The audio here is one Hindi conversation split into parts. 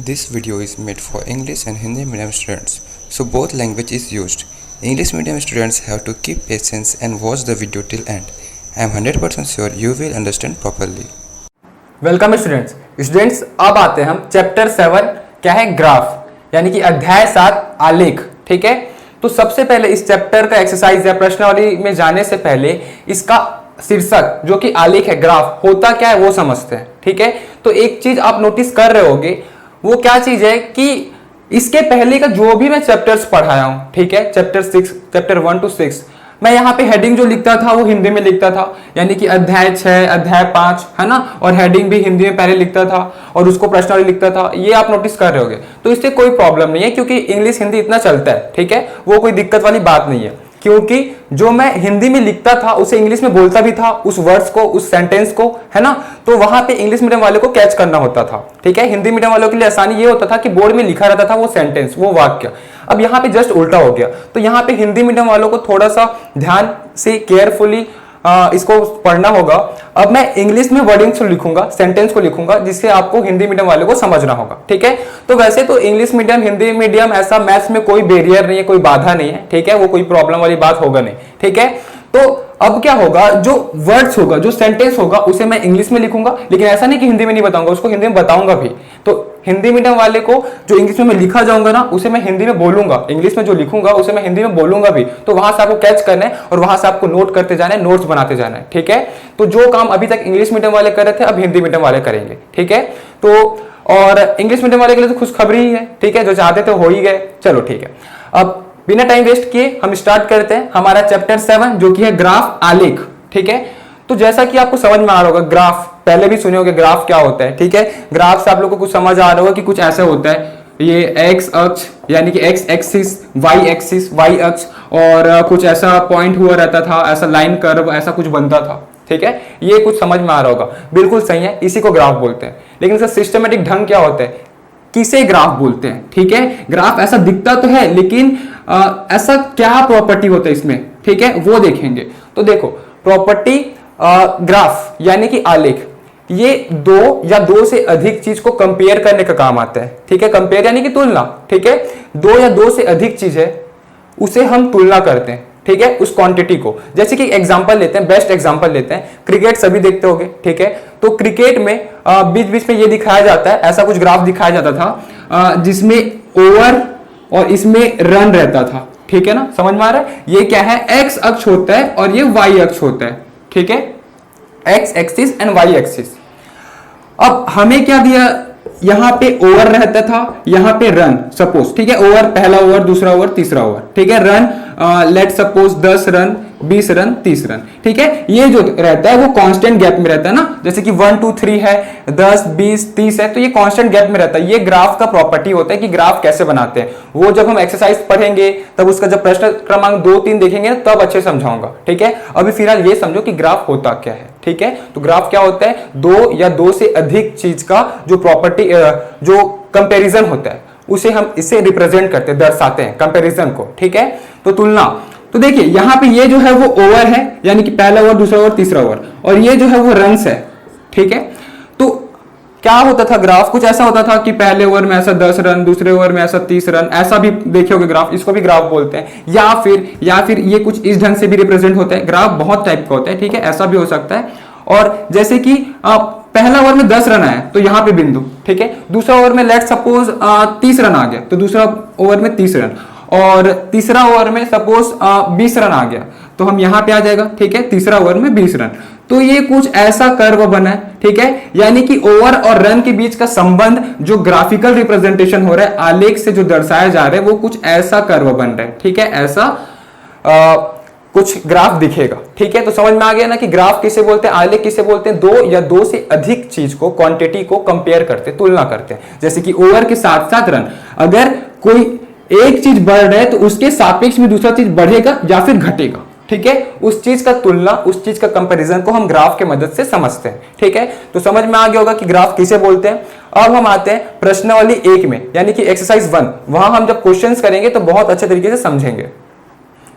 This video is made for English and Hindi medium students, so both language is used. English medium students have to keep patience and watch the video till end. I am 100% sure you will understand properly. Welcome students अब आते हैं हम चैप्टर 7 क्या है ग्राफ यानी कि अध्याय 7 आलेख। ठीक है, तो सबसे पहले इस चैप्टर का एक्सरसाइज या प्रश्नावली में जाने से पहले इसका शीर्षक जो कि आलेख है, ग्राफ होता क्या है वो समझते हैं। ठीक है, तो एक चीज आप नोटिस कर रहे होगे, वो क्या चीज है कि इसके पहले का जो भी मैं चैप्टर्स पढ़ाया हूं, ठीक है, चैप्टर 1 to 6, मैं यहाँ पे हेडिंग जो लिखता था वो हिंदी में लिखता था, यानी कि अध्याय 6 अध्याय 5 है ना, और हेडिंग भी हिंदी में पहले लिखता था और उसको प्रश्नावली लिखता था। ये आप नोटिस कर रहे होगे, तो इससे कोई प्रॉब्लम नहीं है क्योंकि इंग्लिश हिंदी इतना चलता है। ठीक है, वो कोई दिक्कत वाली बात नहीं है, क्योंकि जो मैं हिंदी में लिखता था उसे इंग्लिश में बोलता भी था, उस वर्ड्स को, उस सेंटेंस को, है ना, तो वहां पे इंग्लिश मीडियम वाले को कैच करना होता था। ठीक है, हिंदी मीडियम वालों के लिए आसानी ये होता था कि बोर्ड में लिखा रहता था वो सेंटेंस, वो वाक्य। अब यहाँ पे जस्ट उल्टा हो गया, तो यहाँ पे हिंदी मीडियम वालों को थोड़ा सा ध्यान से केयरफुली इसको पढ़ना होगा। अब मैं इंग्लिश में वर्डिंग्स को लिखूंगा, सेंटेंस को लिखूंगा, जिससे आपको हिंदी मीडियम वाले को समझना होगा। ठीक है, तो वैसे तो इंग्लिश मीडियम हिंदी मीडियम ऐसा मैथ्स में कोई बैरियर नहीं है, कोई बाधा नहीं है। ठीक है, वो कोई प्रॉब्लम वाली बात होगा नहीं। ठीक है, तो अब क्या होगा, जो वर्ड्स होगा, जो सेंटेंस होगा, उसे मैं इंग्लिश में लिखूंगा, लेकिन ऐसा नहीं कि हिंदी में नहीं बताऊंगा, उसको हिंदी में बताऊंगा भी। तो हिंदी मीडियम वाले को जो इंग्लिश में मैं लिखा जाऊंगा ना, उसे मैं हिंदी में बोलूंगा, इंग्लिश में जो लिखूंगा उसे मैं हिंदी में बोलूंगा भी। तो वहां से आपको कैच करना है और वहां से आपको नोट करते जाना है, नोट्स बनाते जाना है। ठीक है, तो जो काम अभी तक इंग्लिश मीडियम वाले कर रहे थे, अब हिंदी मीडियम वाले करेंगे। ठीक है, तो और इंग्लिश मीडियम वाले के लिए तो खुशखबरी ही है। ठीक है, जो चाहते थे हो ही गए। चलो ठीक है, अब बिना टाइम वेस्ट किए हम स्टार्ट करते हैं हमारा चैप्टर 7 जो कि है ग्राफ आलेख। ठीक है, तो जैसा कि आपको समझ में आ रहा होगा, ग्राफ पहले भी सुने होंगे ग्राफ क्या होता है। ठीक है, ग्राफ से आप लोगों को कुछ समझ आ रहा होगा कि कुछ ऐसा होता है, ये एक्स अक्ष यानी कि एक्स एक्सिस, वाई अक्ष, और कुछ ऐसा पॉइंट हुआ रहता था, ऐसा लाइन कर्व ऐसा कुछ बनता था। ठीक है, ये कुछ समझ में आ रहा होगा, बिल्कुल सही है, इसी को ग्राफ बोलते हैं। लेकिन इसका सिस्टमेटिक ढंग क्या होता है, किसे ग्राफ बोलते हैं। ठीक है, ग्राफ ऐसा दिखता तो है, लेकिन ऐसा क्या प्रॉपर्टी होता है इसमें, ठीक है, वो देखेंगे। तो देखो, प्रॉपर्टी ग्राफ यानी कि आलेख, ये दो या दो से अधिक चीज को कंपेयर करने का काम आता है। ठीक है, कंपेयर यानी कि तुलना। ठीक है, दो या दो से अधिक चीज है, उसे हम तुलना करते हैं। ठीक है, उस क्वांटिटी को, जैसे कि एग्जांपल लेते हैं, बेस्ट एग्जांपल लेते हैं, क्रिकेट सभी देखते होंगे। ठीक है, तो क्रिकेट में बीच बीच में ये दिखाया जाता है, ऐसा कुछ ग्राफ दिखाया जाता था जिसमें ओवर और इसमें रन रहता था। ठीक है ना, समझ में आ रहा है, ये क्या है, एक्स अक्ष होता है और ये वाई अक्ष होता है। ठीक है, X axis and Y axis. अब हमें क्या दिया, यहां पे ओवर रहता था, यहां पे रन, सपोज, ठीक है, ओवर, पहला ओवर, दूसरा ओवर, तीसरा ओवर। ठीक है, run let suppose 10 run, 20 run, 30 run. ठीक है, ये जो रहता है वो कांस्टेंट गैप में रहता है ना, जैसे कि 1 2 3 है, 10 20 30 है, तो ये कांस्टेंट गैप में रहता है। ये ग्राफ का प्रॉपर्टी होता है कि ग्राफ कैसे बनाते हैं, वो जब हम एक्सरसाइज पढ़ेंगे तब उसका जब प्रश्न क्रमांक 2 3 देखेंगे तब अच्छे समझाऊंगा। ठीक है, अभी फिलहाल ये समझो कि ग्राफ होता क्या है। ठीक है, तो ग्राफ क्या होता है, दो या दो से अधिक चीज का जो प्रॉपर्टी, जो कंपैरिजन होता है, उसे हम इसे रिप्रेजेंट करते हैं, दर्शाते हैं कंपैरिजन को। ठीक है, तो तुलना, तो देखिए यहां पे ये जो है वो ओवर है, यानी कि पहला ओवर, दूसरा ओवर, तीसरा ओवर, और ये जो है वो रन्स है। ठीक है, तो क्या होता था, ग्राफ कुछ ऐसा होता था कि पहले ओवर में ऐसा 10 रन, दूसरे ओवर में ऐसा 30 रन, ऐसा भी देखे होगे ग्राफ, इसको भी ग्राफ बोलते हैं। या फिर ये कुछ इस ढंग से भी रिप्रेजेंट होता है। ग्राफ बहुत टाइप का होता है। ठीक है, ऐसा भी हो सकता है, और जैसे कि पहला ओवर में 10 रन आया तो यहां पे बिंदु। ठीक है, दूसरा ओवर में लेट सपोज 30 रन आ गया तो दूसरा ओवर में 30 रन, और तीसरा ओवर में सपोज 20 रन आ गया तो हम यहां पे आ जाएगा। ठीक है, तीसरा ओवर में 20 रन, तो ये कुछ ऐसा कर्व बना है। ठीक है, यानी कि ओवर और रन के बीच का संबंध जो ग्राफिकल रिप्रेजेंटेशन हो रहा है, आलेख से जो दर्शाया जा रहा है, वो कुछ ऐसा कर्व बन रहा है। ठीक है, ऐसा कुछ ग्राफ दिखेगा। ठीक है, तो समझ में आ गया ना कि ग्राफ किसे बोलते हैं, आलेख किसे बोलते हैं, दो या दो से अधिक चीज को, क्वांटिटी को कंपेयर करते हैं, तुलना करते हैं। जैसे कि ओवर के साथ साथ रन, अगर कोई एक चीज बढ़ रहा है तो उसके सापेक्ष में दूसरा चीज बढ़ेगा या फिर घटेगा। ठीक है, उस चीज का तुलना, उस चीज का कंपैरिजन को हम ग्राफ के मदद से समझते हैं। ठीक है, तो समझ में आ गया होगा कि ग्राफ किसे बोलते हैं। अब हम आते हैं प्रश्नावली 1 में, यानी कि एक्सरसाइज 1। वहां हम जब क्वेश्चंस करेंगे तो बहुत अच्छे तरीके से समझेंगे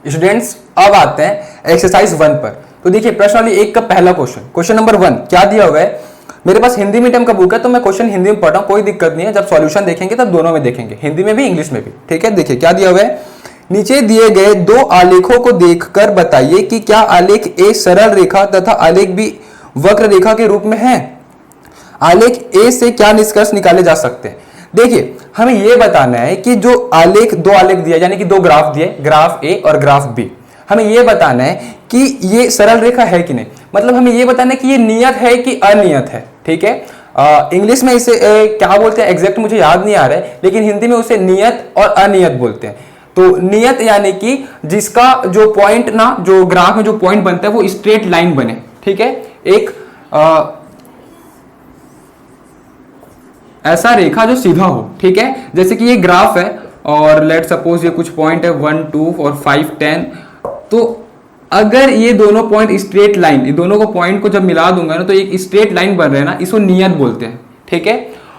स्टूडेंट्स। अब आते हैं एक्सरसाइज 1 पर। तो देखिए प्रश्नावली 1 का पहला क्वेश्चन, क्वेश्चन नंबर 1 क्या दिया हुआ है, मेरे पास हिंदी मीडियम का बुक है तो मैं क्वेश्चन हिंदी में पढ़ रहा हूँ, कोई दिक्कत नहीं है। जब सॉल्यूशन देखेंगे तब दोनों में देखेंगे, हिंदी में भी इंग्लिश में भी, ठीक है। देखिए क्या दिया हुआ है, नीचे दिए गए दो आलेखों को देखकर बताइए कि क्या आलेख ए सरल रेखा तथा आलेख बी वक्र रेखा के रूप में है। आलेख ए से क्या निष्कर्ष निकाले जा सकते हैं। देखिए हमें यह बताना है कि जो आलेख, दो आलेख दिया यानी कि दो ग्राफ दिए, ग्राफ ए और ग्राफ बी, हमें यह बताना है कि ये सरल रेखा है कि नहीं, मतलब हमें यह बताना है कि ये नियत है कि अनियत है, ठीक है। इंग्लिश में इसे क्या बोलते हैं एग्जैक्ट मुझे याद नहीं आ रहा है, लेकिन हिंदी में उसे नियत और अनियत बोलते हैं। तो नियत यानी कि जिसका जो पॉइंट ना, जो ग्राफ में जो पॉइंट बनता है वो स्ट्रेट लाइन बने, ठीक है। एक ऐसा रेखा जो सीधा हो, ठीक है। जैसे कि ये ग्राफ है और लेट सपोज ये कुछ पॉइंट है 1 2 और 5 10, तो अगर ये दोनों पॉइंट स्ट्रेट लाइन, ये दोनों को पॉइंट को जब मिला दूंगा ना तो एक स्ट्रेट लाइन बन रहा है ना, इसको नियत बोलते हैं, ठीक है।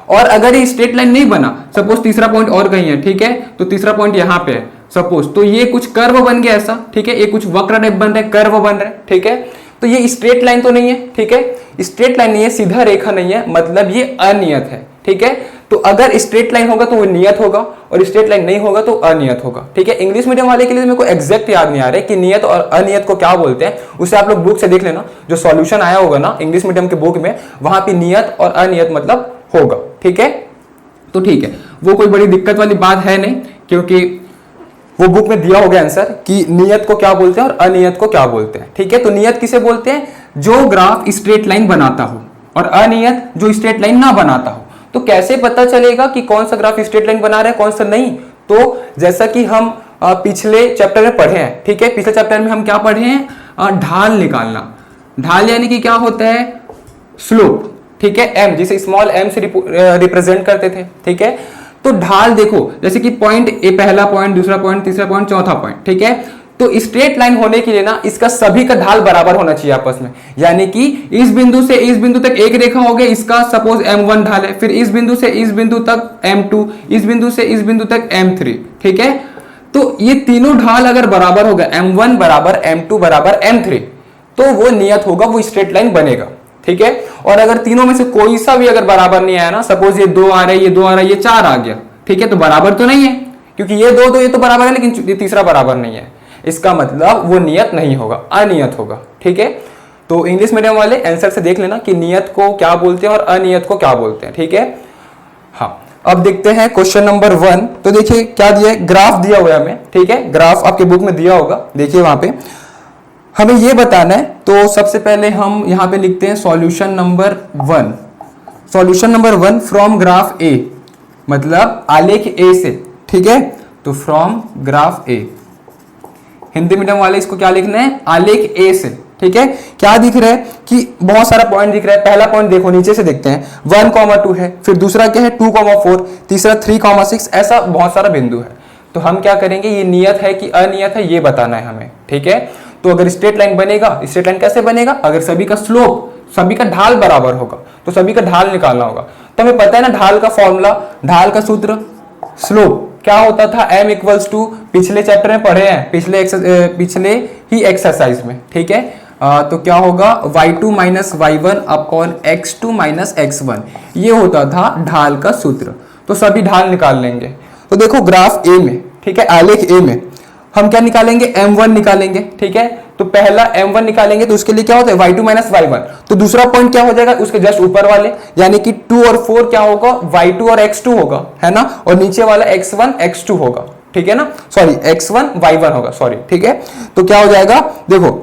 और अगर ये स्ट्रेट लाइन नहीं बना, सपोज तीसरा पॉइंट और कहीं है, ठीक है, तो तीसरा पॉइंट यहाँ पे है सपोज, तो ये कुछ कर्व बन गया ऐसा, ठीक है, ये कुछ वक्र टाइप बन रहा है, कर्व बन रहा है, ठीक है। तो ये स्ट्रेट लाइन तो नहीं है, ठीक है, स्ट्रेट लाइन नहीं है, सीधा रेखा नहीं है, मतलब ये अनियत है, ठीक है। तो अगर स्ट्रेट लाइन होगा तो वो नियत होगा और स्ट्रेट लाइन नहीं होगा तो अनियत होगा, ठीक है। इंग्लिश मीडियम वाले के लिए मेरे को एग्जैक्ट याद नहीं आ रहा है कि नियत और अनियत को क्या बोलते हैं, उसे आप लोग बुक से देख लेना, जो सॉल्यूशन आया होगा ना इंग्लिश मीडियम के बुक में, वहां पे नियत और अनियत मतलब होगा, ठीक है। तो ठीक है, वो कोई बड़ी दिक्कत वाली बात है नहीं, क्योंकि वो बुक में दिया होगा आंसर कि नियत को क्या बोलते हैं और अनियत को क्या बोलते हैं, ठीक है। तो नियत किसे बोलते हैं, जो ग्राफ स्ट्रेट लाइन बनाता हो, और अनियत जो स्ट्रेट लाइन ना बनाता हो। तो कैसे पता चलेगा कि कौन सा ग्राफ स्ट्रेट लाइन बना रहा है कौन सा नहीं, तो जैसा कि हम पिछले चैप्टर में पढ़े हैं, ठीक है। पिछले चैप्टर में हम क्या पढ़े हैं, ढाल निकालना। ढाल यानी कि क्या होता है, स्लोप, ठीक है, एम, जिसे स्मॉल एम से रिप्रेजेंट करते थे, ठीक है। तो ढाल देखो, जैसे कि पॉइंट ए, पहला पॉइंट, दूसरा पॉइंट, तीसरा पॉइंट, चौथा पॉइंट, ठीक है। तो स्ट्रेट लाइन होने के लिए ना इसका सभी का ढाल बराबर होना चाहिए आपस में, यानी कि इस बिंदु से इस बिंदु तक एक रेखा हो गई, इसका सपोज m1 ढाल है, फिर इस बिंदु से इस बिंदु तक m2, इस बिंदु से इस बिंदु तक m3, ठीक है। तो ये तीनों ढाल अगर बराबर होगा, m1 बराबर m2 बराबर m3, तो वो नियत होगा, वो स्ट्रेट लाइन बनेगा, ठीक है। और अगर तीनों में से कोई सा भी अगर बराबर नहीं आया ना, सपोज ये 2 आ रहा है, ये 2 आ रहा है, ये 4 आ गया, ठीक है, तो बराबर तो नहीं है, क्योंकि ये दो तो ये तो बराबर है, लेकिन ये तीसरा बराबर नहीं है, इसका मतलब वो नियत नहीं होगा, अनियत होगा, ठीक है। तो इंग्लिश मीडियम वाले आंसर से देख लेना कि नियत को क्या बोलते हैं और अनियत को क्या बोलते हैं, ठीक है। हाँ, अब देखते हैं क्वेश्चन नंबर 1। तो देखिए क्या दिया है, ग्राफ दिया हुआ है हमें, ठीक है, ग्राफ आपके बुक में दिया होगा, देखिए वहां पे हमें ये बताना है। तो सबसे पहले हम यहाँ पे लिखते हैं solution number 1। Solution number 1 from graph A, मतलब आलेख ए से, ठीक है। तो from graph A, Hindi medium वाले इसको क्या लिखना है, आलेख ए से, ठीक है। क्या दिख रहा है कि बहुत सारा पॉइंट दिख रहा है। पहला पॉइंट देखो, नीचे से देखते हैं, 1,2 है, फिर दूसरा क्या है 2,4, तीसरा 3,6, ऐसा बहुत सारा बिंदु है। तो हम क्या करेंगे, ये नियत है कि अनियत है ये बताना है हमें, ठीक है। तो अगर स्ट्रेट लाइन बनेगा, स्ट्रेट लाइन कैसे बनेगा, अगर सभी का स्लोप, सभी का ढाल बराबर होगा, तो सभी का ढाल निकालना होगा। तो हमें पता है ना ढाल का फॉर्मूला, ढाल का सूत्र, स्लोप क्या होता था, m इक्वल्स टू, पिछले चैप्टर में पढ़े हैं, पिछले ही एक्सरसाइज में, ठीक है। तो क्या होगा, y2 minus y1 upon x2 minus x1, ये होता था ढाल का सूत्र। तो सभी ढाल निकाल लेंगे। तो देखो ग्राफ ए में, ठीक है, आलेख ए में हम क्या निकालेंगे, m1 निकालेंगे, ठीक है। तो पहला m1 निकालेंगे तो उसके लिए क्या होता है y2 माइनस y1, तो दूसरा पॉइंट क्या हो जाएगा उसके जस्ट ऊपर वाले, यानी कि 2 और 4 क्या होगा, y2 और x2 होगा, है ना, और नीचे वाला x1 x2 होगा, ठीक है ना, सॉरी x1 y1 होगा, सॉरी, ठीक है। तो क्या हो जाएगा, देखो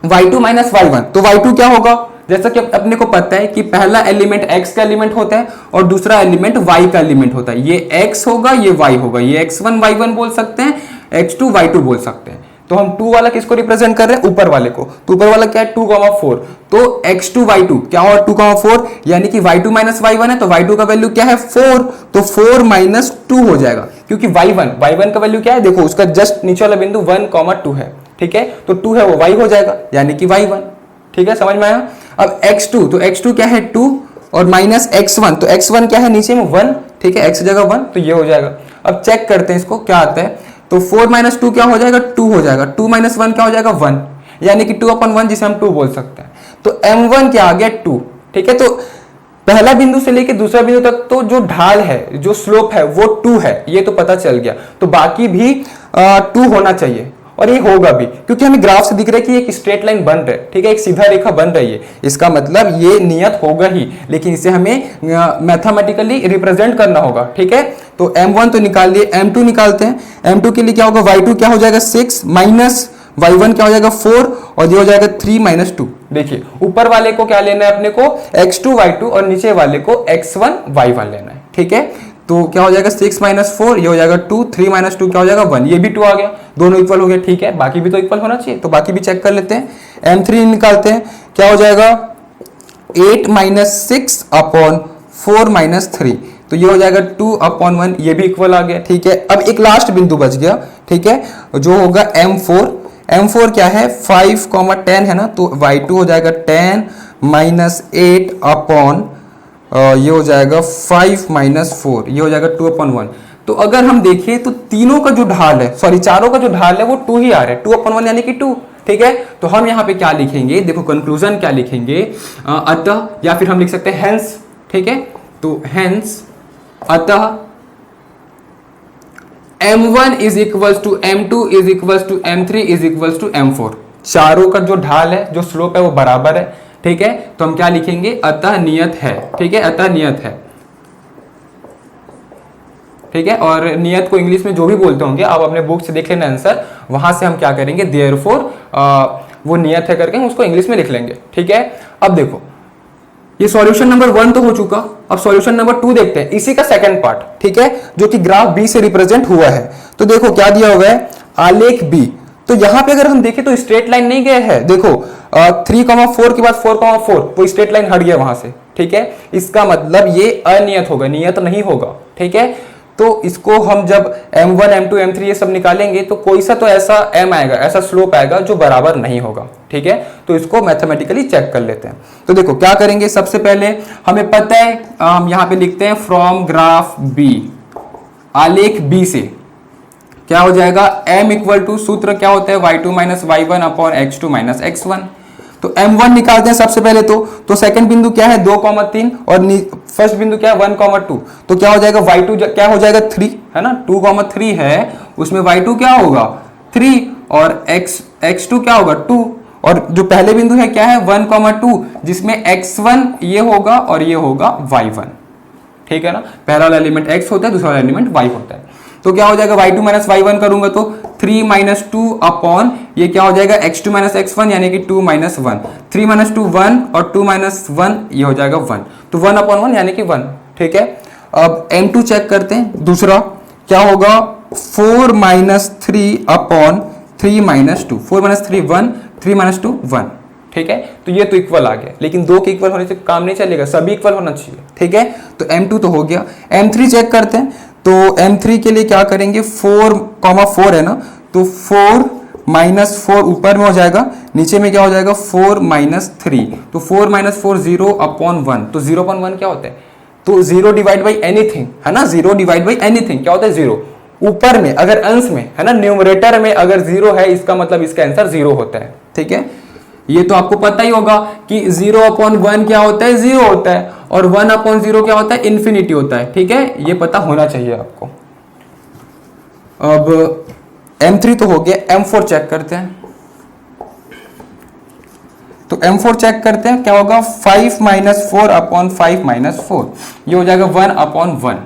y2 माइनस y1, तो y2 क्या होगा, जैसा कि अपने को पता है कि पहला एलिमेंट x का एलिमेंट होता है और दूसरा एलिमेंट y का एलिमेंट होता है। ये x होगा, ये y होगा, ये x1 y1 बोल सकते हैं, x2 y2 बोल सकते हैं। तो हम 2 वाला किसको रिप्रेजेंट कर रहे हैं, ऊपर वाले को। तो ऊपर वाला क्या है 2,4, तो x2 y2 क्या होगा 2,4, यानी कि y2 माइनस y1 है, तो y2 का वैल्यू क्या है 4, तो 4 माइनस 2 हो जाएगा, क्योंकि y1 का वैल्यू क्या है, देखो उसका जस्ट नीचे वाला बिंदु 1,2 है, ठीक है। तो 2 है वो y हो जाएगा, यानी कि y1, ठीक है, समझ में आया। अब x2, तो x2 क्या है 2 और माइनस x1, तो x1 क्या है नीचे में 1, ठीक है, x जगह 1, तो ये हो जाएगा। अब चेक करते हैं इसको क्या आता है, तो 4 माइनस 2 क्या हो जाएगा 2 हो जाएगा, 2 माइनस 1 क्या हो जाएगा 1, यानी कि 2/1 जिसे हम 2 बोल सकते हैं। तो m1 क्या आ गया 2, ठीक है। तो पहला बिंदु से लेके दूसरा बिंदु तक तो जो ढाल है, जो स्लोप है वो 2 है, ये तो पता चल गया। तो बाकी भी 2 होना चाहिए और ये होगा भी, क्योंकि हमें ग्राफ से दिख रहा है कि एक स्ट्रेट लाइन बन रहा है, ठीक है, एक सीधा रेखा बन रही है, इसका मतलब ये नियत होगा ही, लेकिन इसे हमें मैथमेटिकली रिप्रेजेंट करना होगा, ठीक है। तो m1 तो निकाल लिए, m2 निकालते हैं। m2 के लिए क्या होगा, y2 क्या हो जाएगा 6 माइनस y1 क्या हो जाएगा 4 और ये हो जाएगा 3 माइनस 2। देखिए ऊपर वाले को क्या लेना है अपने को x2 y2 और नीचे वाले को x1 y1 लेना है, ठीक है। तो क्या हो जाएगा 6 माइनस 4, ये हो जाएगा 2, 3 माइनस 2 क्या हो जाएगा 1, ये भी 2 आ गया, दोनों इक्वल हो गए, ठीक है। बाकी भी तो इक्वल होना चाहिए, तो बाकी भी चेक कर लेते हैं। m3 निकालते हैं, क्या हो जाएगा 8 माइनस 6 अपॉन 4 माइनस 3, तो ये हो जाएगा 2 अपॉन 1, ये भी इक्वल आ गया, ठीक है। अब एक लास्ट बिंदु बच गया, ठीक है, जो होगा m4 क्या है 5, 10 है ना, तो y2 हो जाएगा 10 माइनस 8 अपॉन ये हो जाएगा 5 माइनस 4, ये हो जाएगा 2 अपॉन 1। तो अगर हम देखें तो तीनों का जो ढाल है, सॉरी चारों का जो ढाल है वो 2 ही आ रहा है, 2 अपॉन 1 यानी कि 2, ठीक है। तो हम यहाँ पे क्या लिखेंगे, देखो कंक्लूजन क्या लिखेंगे, अतः, या फिर हम लिख सकते हैं हेंस, ठीक है। तो हेंस अतः m1 is equals to m2 is equals to m3 is equals to m4, चारों का जो ढाल है, जो स्लोप है वो बराबर है, ठीक है। तो हम क्या लिखेंगे, अतः नियत है, ठीक है, अतः नियत है, ठीक है। और नियत को इंग्लिश में जो भी बोलते होंगे आप अपने बुक से देख लेना आंसर, वहां से हम क्या करेंगे देयरफॉर वो नियत है करके हम उसको इंग्लिश में लिख लेंगे, ठीक है। अब देखो ये सॉल्यूशन नंबर 1 तो हो चुका, अब सॉल्यूशन नंबर 2 देखते हैं, इसी का सेकंड पार्ट, ठीक है, जो कि ग्राफ बी से रिप्रेजेंट हुआ है। तो देखो क्या दिया हुआ है, आलेख बी। तो यहां पे अगर हम देखें तो स्ट्रेट लाइन नहीं गया है, देखो 3,4 के बाद 4,4 वो स्ट्रेट लाइन हट गया वहां से, ठीक है। इसका मतलब ये अनियत होगा, नियत नहीं होगा, ठीक है। तो इसको हम जब m1 m2 m3 ये सब निकालेंगे तो कोई सा तो ऐसा m आएगा, ऐसा स्लोप आएगा जो बराबर नहीं होगा, ठीक है। तो इसको मैथमेटिकली चेक कर लेते हैं। तो देखो क्या करेंगे, सबसे पहले हमें पता है, हम यहाँ पे लिखते हैं फ्रॉम ग्राफ बी, आलेख बी से क्या हो जाएगा, m इक्वल टू सूत्र क्या होता है y2 minus y1 upon x2 minus x1। तो m1 निकालते हैं सबसे पहले, तो सेकंड बिंदु क्या है 2,3 और फर्स्ट बिंदु क्या है 1,2, तो क्या हो जाएगा y2 क्या हो जाएगा 3 है ना, 2,3 है, उसमें y2 क्या होगा 3 और x2 क्या होगा 2, और जो पहले बिंदु है क्या है 1,2 जिसमें x1 ये होगा और ये होगा y1, ठीक है ना। पहला वाला एलिमेंट x होता है, दूसरा वाला एलिमेंट y होता है। तो क्या हो जाएगा y2 माइनस y1 करूंगा तो 3 माइनस 2 अपॉन ये क्या हो जाएगा x2 माइनस x1 यानी कि 2 माइनस 1, 3 माइनस 2 1 और 2 माइनस 1 ये हो जाएगा 1, तो 1 अपॉन 1 यानी कि 1, ठीक है। अब m2 चेक करते हैं, दूसरा क्या होगा 4 minus 3 upon 3 minus 2, 4 minus 3 1, 3 minus 2 1, ठीक है। तो ये तो इक्वल आ गया, लेकिन दो के इक्वल होने से काम नहीं चलेगा, सभी इक्वल होना चाहिए, ठीक है। तो m2 तो हो गया। m3 चेक करते हैं, तो m3 के लिए क्या करेंगे 4,4 है ना, तो 4 माइनस 4 ऊपर में हो जाएगा, नीचे में क्या हो जाएगा 4 माइनस 3, तो 4 माइनस 4 0 अपॉन 1, तो 0 अपॉन 1 क्या होता है, तो 0 डिवाइड बाई एनीथिंग है ना, 0 डिवाइड बाई एनीथिंग क्या होता है 0, ऊपर में अगर अंश में है ना, न्यूमरेटर में अगर 0 है इसका मतलब इसका आंसर 0 होता है, ठीक है। ये तो आपको पता ही होगा कि 0 अपॉन 1 क्या होता है 0 होता है, और 1 अपॉन 0 क्या होता है इन्फिनिटी होता है, ठीक है, ये पता होना चाहिए आपको। अब m3 तो हो गया, m4 चेक करते हैं। तो m4 चेक करते हैं, क्या होगा 5 माइनस 4 अपॉन 5 माइनस 4, ये हो जाएगा 1 अपॉन 1,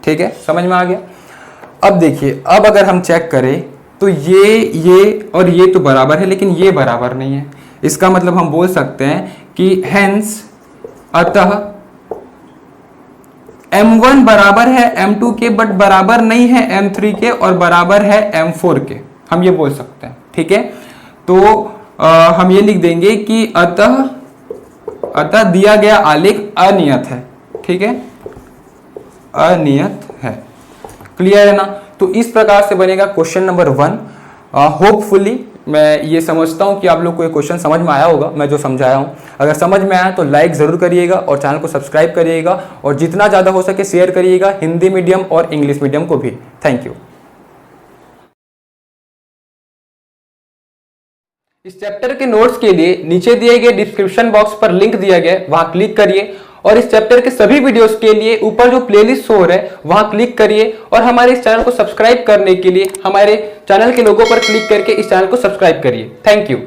ठीक है, समझ में आ गया। अब देखिए, अब अगर हम चेक करें तो ये और ये तो बराबर है, लेकिन ये बराबर नहीं है, इसका मतलब हम बोल सकते हैं कि हेंस अतः m1 बराबर है m2 के, बट बराबर नहीं है m3 के, और बराबर है m4 के, हम ये बोल सकते हैं, ठीक है। तो हम ये लिख देंगे कि अतः दिया गया आलेख अनियत है, ठीक है, अनियत है, क्लियर है ना। तो इस प्रकार से बनेगा क्वेश्चन नंबर 1। होपफुली मैं ये समझता हूँ कि आप लोग को ये क्वेश्चन समझ में आया होगा, मैं जो समझाया हूँ। अगर समझ में आया तो लाइक ज़रूर करिएगा और चैनल को सब्सक्राइब करिएगा, और जितना ज़्यादा हो सके शेयर करिएगा, हिंदी मीडियम और इंग्लिश मीडियम को भी। Thank you. इस चैप्टर के नोट्स के लिए नीचे दिए गए डिस्क्रिप्शन बॉक्स पर लिंक दिया गया है, वहां क्लिक करिए और इस चैप्टर के सभी वीडियोस के लिए ऊपर जो प्लेलिस्ट शो हो रहा है वहां क्लिक करिए और हमारे इस चैनल को सब्सक्राइब करने के लिए हमारे चैनल के लोगो पर क्लिक करके इस चैनल को सब्सक्राइब करिए। Thank you.